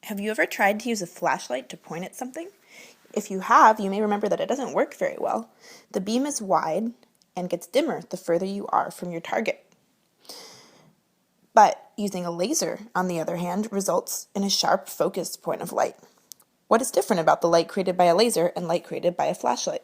Have you ever tried to use a flashlight to point at something? If you have, you may remember that it doesn't work very well. The beam is wide and gets dimmer the further you are from your target. But using a laser, on the other hand, results in a sharp, focused point of light. What is different about the light created by a laser and light created by a flashlight?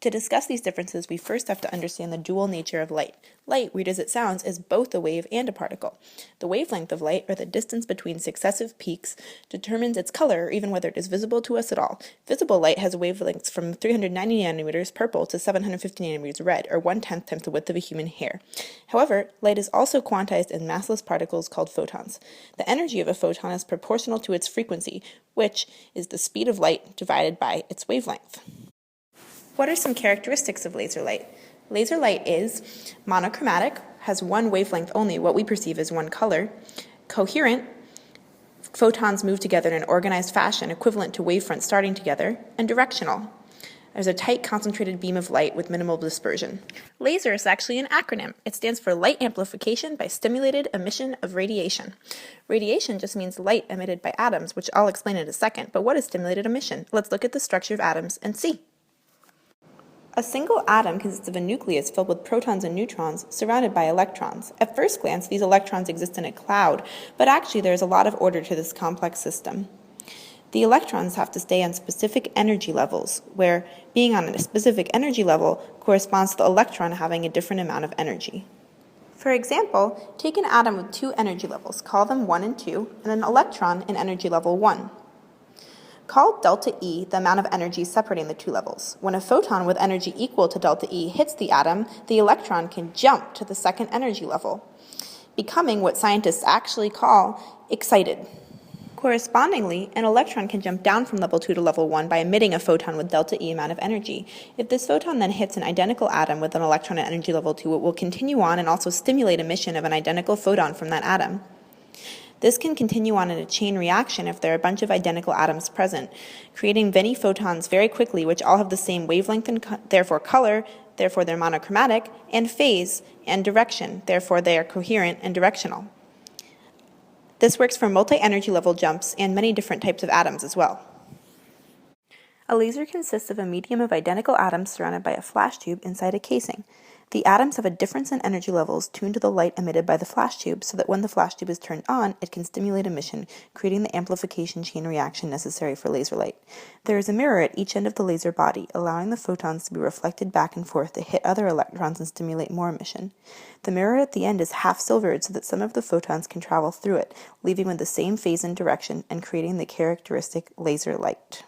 To discuss these differences, we first have to understand the dual nature of light. Light, weird as it sounds, is both a wave and a particle. The wavelength of light, or the distance between successive peaks, determines its color, or even whether it is visible to us at all. Visible light has wavelengths from 390 nanometers purple to 750 nanometers red, or 1/10 times the width of a human hair. However, light is also quantized in massless particles called photons. The energy of a photon is proportional to its frequency, which is the speed of light divided by its wavelength. What are some characteristics of laser light? Laser light is monochromatic, has one wavelength only, what we perceive as one color, coherent, photons move together in an organized fashion equivalent to wavefronts starting together, and directional. There's a tight, concentrated beam of light with minimal dispersion. LASER is actually an acronym. It stands for Light Amplification by Stimulated Emission of Radiation. Radiation just means light emitted by atoms, which I'll explain in a second, but what is stimulated emission? Let's look at the structure of atoms and see. A single atom consists of a nucleus filled with protons and neutrons surrounded by electrons. At first glance, these electrons exist in a cloud, but actually there is a lot of order to this complex system. The electrons have to stay on specific energy levels, where being on a specific energy level corresponds to the electron having a different amount of energy. For example, take an atom with two energy levels, call them 1 and 2, and an electron in energy level 1. Call delta E the amount of energy separating the two levels. When a photon with energy equal to delta E hits the atom, the electron can jump to the second energy level, becoming what scientists actually call excited. Correspondingly, an electron can jump down from level 2 to level 1 by emitting a photon with delta E amount of energy. If this photon then hits an identical atom with an electron at energy level 2, it will continue on and also stimulate emission of an identical photon from that atom. This can continue on in a chain reaction if there are a bunch of identical atoms present, creating many photons very quickly, which all have the same wavelength and therefore color, therefore they're monochromatic, and phase and direction, therefore they are coherent and directional. This works for multi-energy level jumps and many different types of atoms as well. A laser consists of a medium of identical atoms surrounded by a flash tube inside a casing. The atoms have a difference in energy levels tuned to the light emitted by the flash tube so that when the flash tube is turned on, it can stimulate emission, creating the amplification chain reaction necessary for laser light. There is a mirror at each end of the laser body, allowing the photons to be reflected back and forth to hit other electrons and stimulate more emission. The mirror at the end is half silvered so that some of the photons can travel through it, leaving with the same phase and direction and creating the characteristic laser light.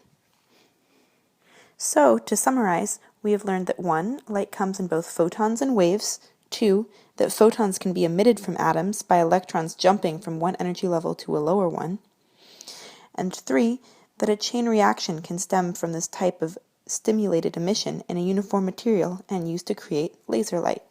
So, to summarize, we have learned that 1. Light comes in both photons and waves, 2. That photons can be emitted from atoms by electrons jumping from one energy level to a lower one, and 3. That a chain reaction can stem from this type of stimulated emission in a uniform material and used to create laser light.